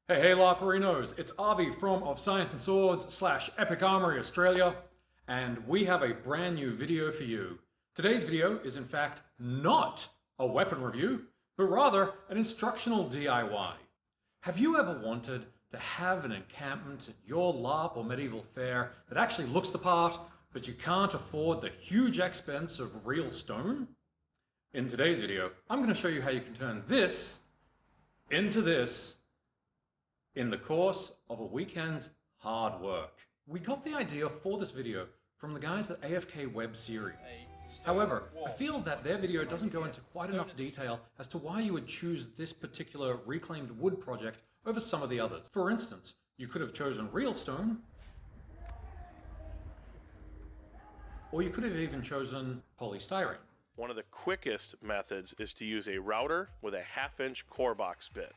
Hey LARPerinos, it's Avi from Of Science and Swords / Epic Armory Australia, and we have a brand new video for you. Today's video is in fact not a weapon review, but rather an instructional DIY. Have you ever wanted to have an encampment at your LARP or medieval fair that actually looks the part, but you can't afford the huge expense of real stone? In today's video, I'm going to show you how you can turn this into this in the course of a weekend's hard work. We got the idea for this video from the guys at AFK Web Series. However, I feel that their video doesn't go into quite enough detail as to why you would choose this particular reclaimed wood project over some of the others. For instance, you could have chosen real stone, or you could have even chosen polystyrene. One of the quickest methods is to use a router with a 1/2-inch core box bit.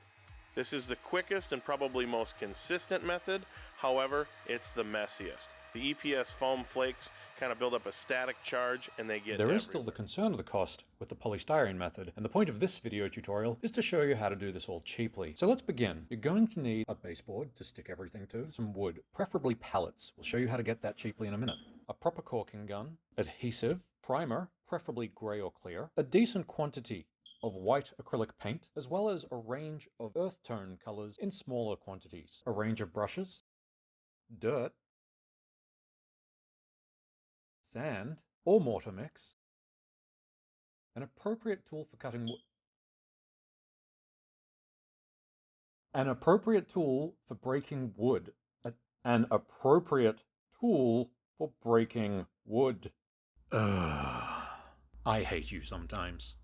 This is the quickest and probably most consistent method, however, it's the messiest. The EPS foam flakes kind of build up a static charge and they get There everywhere. is still the concern of the cost with the polystyrene method, and the point of this video tutorial is to show you how to do this all cheaply. So let's begin. You're going to need a baseboard to stick everything to, some wood, preferably pallets. We'll show you how to get that cheaply in a minute. A proper caulking gun, adhesive, primer, preferably grey or clear, a decent quantity of white acrylic paint, as well as a range of earth tone colors in smaller quantities, a range of brushes, dirt, sand or mortar mix, an appropriate tool for cutting wood, an appropriate tool for breaking wood, an appropriate tool for breaking wood. I hate you sometimes.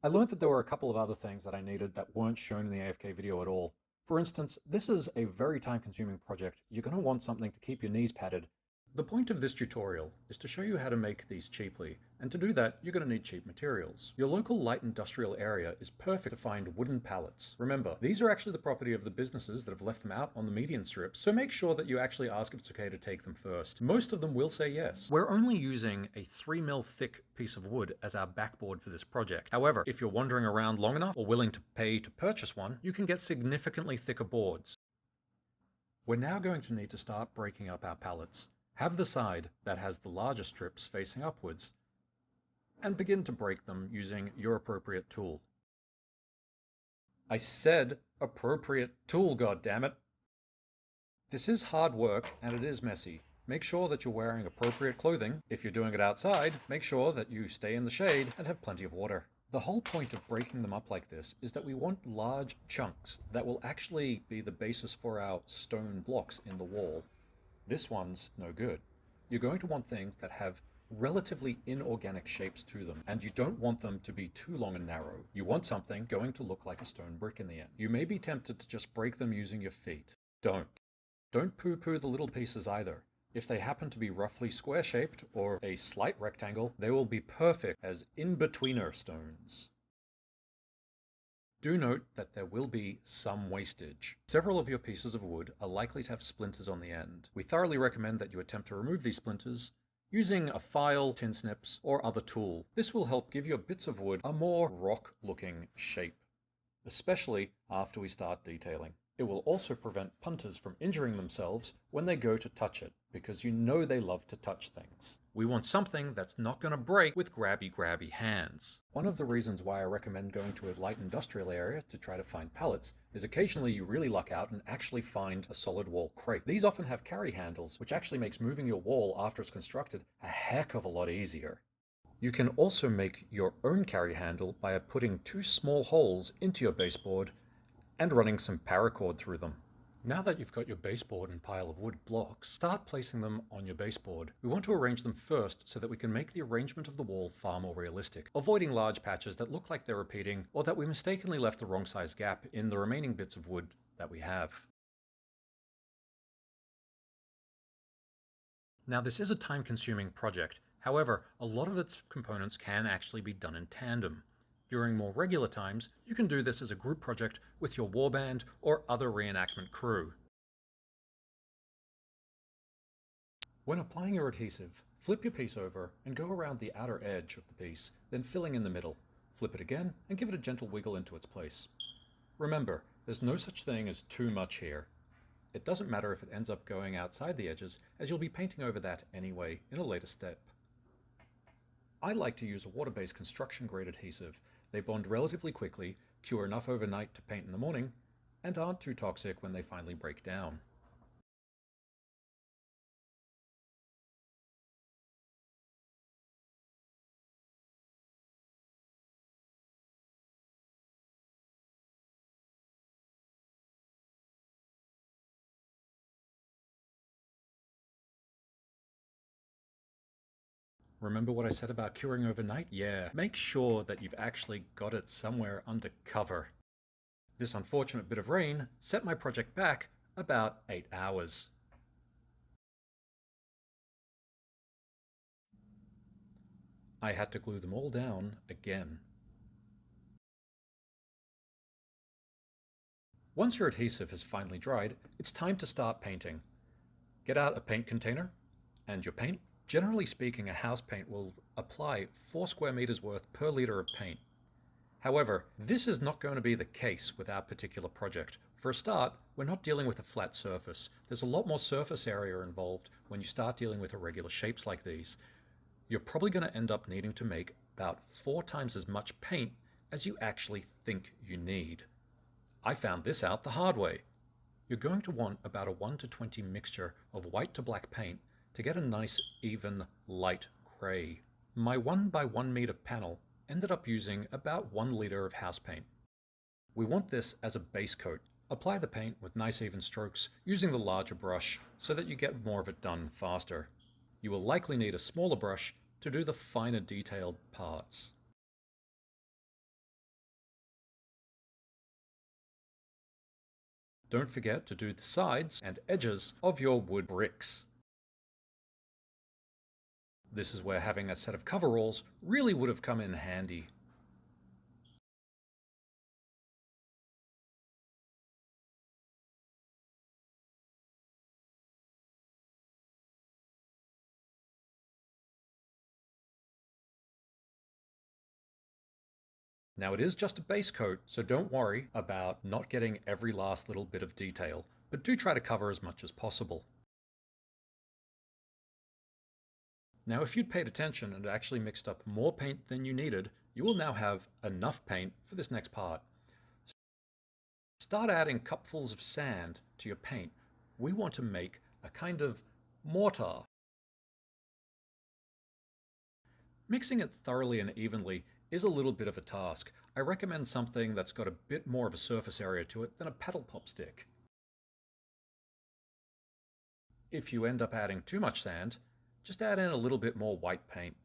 I learned that there were a couple of other things that I needed that weren't shown in the AFK video at all. For instance, this is a very time-consuming project. You're going to want something to keep your knees padded. The point of this tutorial is to show you how to make these cheaply, and to do that, you're going to need cheap materials. Your local light industrial area is perfect to find wooden pallets. Remember, these are actually the property of the businesses that have left them out on the median strips, so make sure that you actually ask if it's okay to take them first. Most of them will say yes. We're only using a 3mm thick piece of wood as our backboard for this project. However, if you're wandering around long enough or willing to pay to purchase one, you can get significantly thicker boards. We're now going to need to start breaking up our pallets. Have the side that has the larger strips facing upwards, and begin to break them using your appropriate tool. I said appropriate tool, goddammit! This is hard work and it is messy. Make sure that you're wearing appropriate clothing. If you're doing it outside, make sure that you stay in the shade and have plenty of water. The whole point of breaking them up like this is that we want large chunks that will actually be the basis for our stone blocks in the wall. This one's no good. You're going to want things that have relatively inorganic shapes to them, and you don't want them to be too long and narrow. You want something going to look like a stone brick in the end. You may be tempted to just break them using your feet. Don't. Don't poo-poo the little pieces either. If they happen to be roughly square-shaped or a slight rectangle, they will be perfect as in-betweener stones. Do note that there will be some wastage. Several of your pieces of wood are likely to have splinters on the end. We thoroughly recommend that you attempt to remove these splinters using a file, tin snips, or other tool. This will help give your bits of wood a more rock-looking shape, especially after we start detailing. It will also prevent punters from injuring themselves when they go to touch it, because you know they love to touch things. We want something that's not going to break with grabby hands. One of the reasons why I recommend going to a light industrial area to try to find pallets is occasionally you really luck out and actually find a solid wall crate. These often have carry handles, which actually makes moving your wall after it's constructed a heck of a lot easier. You can also make your own carry handle by putting 2 small holes into your baseboard and running some paracord through them. Now that you've got your baseboard and pile of wood blocks, start placing them on your baseboard. We want to arrange them first so that we can make the arrangement of the wall far more realistic, avoiding large patches that look like they're repeating or that we mistakenly left the wrong size gap in the remaining bits of wood that we have. Now, this is a time-consuming project. However, a lot of its components can actually be done in tandem. During more regular times, you can do this as a group project with your warband or other reenactment crew. When applying your adhesive, flip your piece over and go around the outer edge of the piece, then filling in the middle. Flip it again and give it a gentle wiggle into its place. Remember, There's no such thing as too much here. It doesn't matter if it ends up going outside the edges, as you'll be painting over that anyway in a later step. I like to use a water-based construction-grade adhesive. They bond relatively quickly, cure enough overnight to paint in the morning, and aren't too toxic when they finally break down. Remember what I said about curing overnight? Yeah, make sure that you've actually got it somewhere under cover. This unfortunate bit of rain set my project back about 8 hours. I had to glue them all down again. Once your adhesive has finally dried, it's time to start painting. Get out a paint container and your paint. Generally speaking, a house paint will apply 4 square meters worth per liter of paint. However, this is not going to be the case with our particular project. For a start, we're not dealing with a flat surface. There's a lot more surface area involved when you start dealing with irregular shapes like these. You're probably going to end up needing to make about 4 times as much paint as you actually think you need. I found this out the hard way. You're going to want about a 1 to 20 mixture of white to black paint to get a nice, even, light gray. My 1 by 1 meter panel ended up using about 1 liter of house paint. We want this as a base coat. Apply the paint with nice even strokes using the larger brush so that you get more of it done faster. You will likely need a smaller brush to do the finer detailed parts. Don't forget to do the sides and edges of your wood bricks. This is where having a set of coveralls really would have come in handy. Now it is just a base coat, so don't worry about not getting every last little bit of detail, but do try to cover as much as possible. Now if you'd paid attention and actually mixed up more paint than you needed, you will now have enough paint for this next part. Start adding cupfuls of sand to your paint. We want to make a kind of mortar. Mixing it thoroughly and evenly is a little bit of a task. I recommend something that's got a bit more of a surface area to it than a paddle pop stick. If you end up adding too much sand, just add in a little bit more white paint.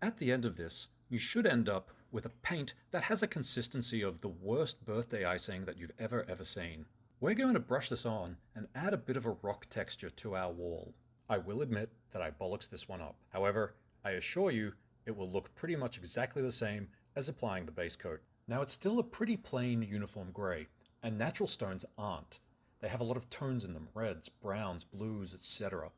At the end of this, you should end up with a paint that has a consistency of the worst birthday icing that you've ever seen. We're going to brush this on and add a bit of a rock texture to our wall. I will admit that I bollocks this one up. However, I assure you it will look pretty much exactly the same as applying the base coat. Now it's still a pretty plain uniform gray, and natural stones aren't. They have a lot of tones in them, reds, browns, blues, etc.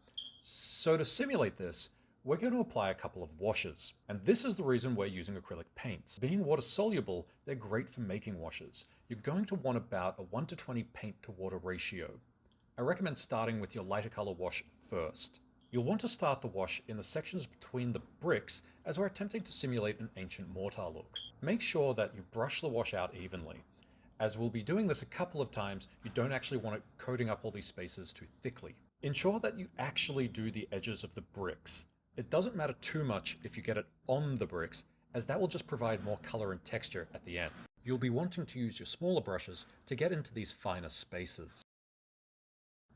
So to simulate this, we're going to apply a couple of washes. And this is the reason we're using acrylic paints. Being water soluble, they're great for making washes. You're going to want about a 1 to 20 paint to water ratio. I recommend starting with your lighter color wash first. You'll want to start the wash in the sections between the bricks as we're attempting to simulate an ancient mortar look. Make sure that you brush the wash out evenly. As we'll be doing this a couple of times, you don't actually want it coating up all these spaces too thickly. Ensure that you actually do the edges of the bricks. It doesn't matter too much if you get it on the bricks, as that will just provide more color and texture at the end. You'll be wanting to use your smaller brushes to get into these finer spaces.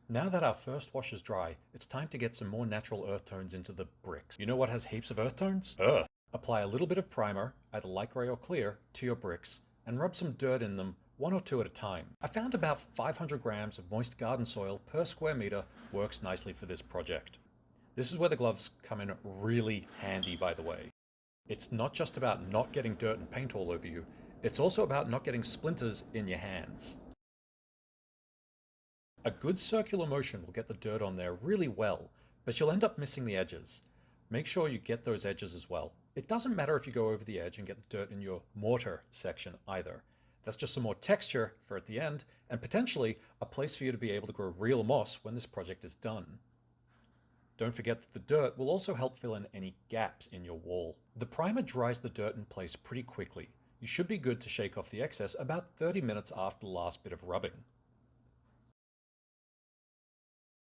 Now that our first wash is dry, it's time to get some more natural earth tones into the bricks. You know what has heaps of earth tones? Earth. Apply a little bit of primer, either light gray or clear, to your bricks, and rub some dirt in them 1 or 2 at a time. I found about 500 grams of moist garden soil per square meter works nicely for this project. This is where the gloves come in really handy, by the way. It's not just about not getting dirt and paint all over you, it's also about not getting splinters in your hands. A good circular motion will get the dirt on there really well, but you'll end up missing the edges. Make sure you get those edges as well. It doesn't matter if you go over the edge and get the dirt in your mortar section either. That's just some more texture for at the end, and potentially a place for you to be able to grow real moss when this project is done. Don't forget that the dirt will also help fill in any gaps in your wall. The primer dries the dirt in place pretty quickly. You should be good to shake off the excess about 30 minutes after the last bit of rubbing.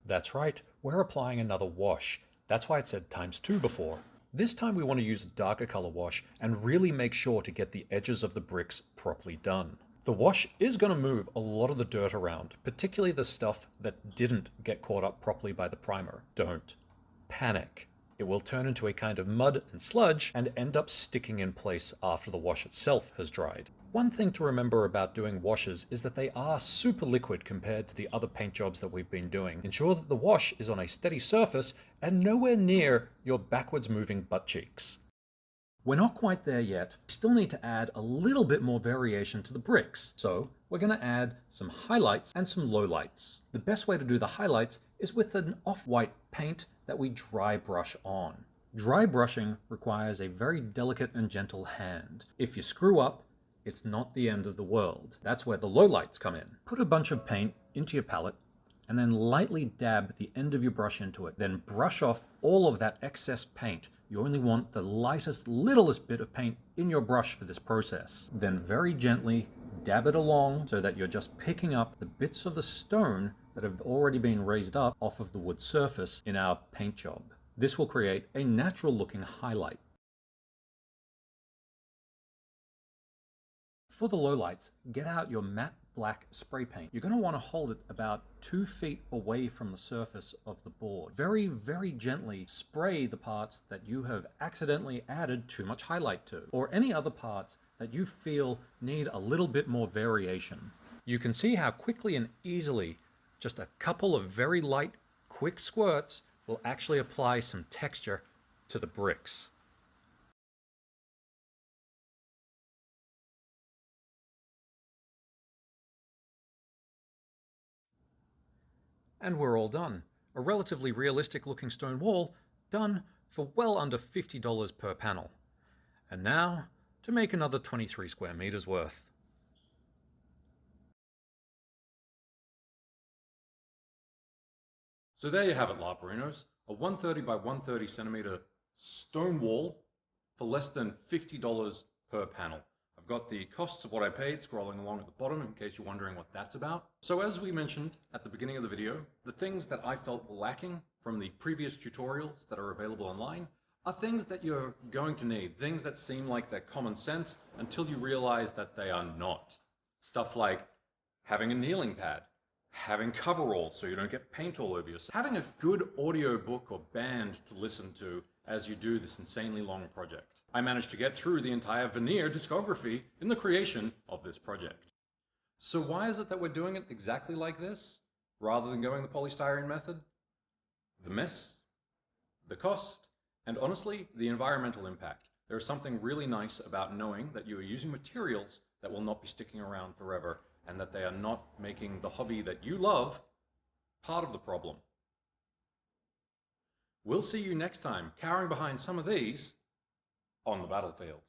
That's right, we're applying another wash. That's why it said ×2 before. This time we want to use a darker color wash and really make sure to get the edges of the bricks properly done. The wash is going to move a lot of the dirt around, particularly the stuff that didn't get caught up properly by the primer. Don't panic. It will turn into a kind of mud and sludge and end up sticking in place after the wash itself has dried. One thing to remember about doing washes is that they are super liquid compared to the other paint jobs that we've been doing. Ensure that the wash is on a steady surface and nowhere near your backwards moving butt cheeks. We're not quite there yet. We still need to add a little bit more variation to the bricks. So we're going to add some highlights and some lowlights. The best way to do the highlights is with an off-white paint that we dry brush on. Dry brushing requires a very delicate and gentle hand. If you screw up, it's not the end of the world. That's where the lowlights come in. Put a bunch of paint into your palette and then lightly dab the end of your brush into it. Then brush off all of that excess paint. You only want the lightest, littlest bit of paint in your brush for this process. Then very gently dab it along so that you're just picking up the bits of the stone that have already been raised up off of the wood surface in our paint job. This will create a natural looking highlight. For the lowlights, get out your matte black spray paint. You're going to want to hold it about 2 feet away from the surface of the board. Very, very gently spray the parts that you have accidentally added too much highlight to, or any other parts that you feel need a little bit more variation. You can see how quickly and easily just a couple of very light, quick squirts will actually apply some texture to the bricks. And we're all done. A relatively realistic looking stone wall done for well under $50 per panel. And now to make another 23 square meters worth. So there you have it, LARPerinos. A 130 by 130 centimeter stone wall for less than $50 per panel. I've got the costs of what I paid scrolling along at the bottom in case you're wondering what that's about. So as we mentioned at the beginning of the video, the things that I felt were lacking from the previous tutorials that are available online are things that you're going to need, things that seem like they're common sense until you realize that they are not. Stuff like having a kneeling pad, having coveralls so you don't get paint all over yourself, having a good audio book or band to listen to as you do this insanely long project. I managed to get through the entire Veneer discography in the creation of this project. So why is it that we're doing it exactly like this, rather than going the polystyrene method? The mess, the cost, and honestly, the environmental impact. There is something really nice about knowing that you are using materials that will not be sticking around forever, and that they are not making the hobby that you love part of the problem. We'll see you next time, cowering behind some of these on the battlefield.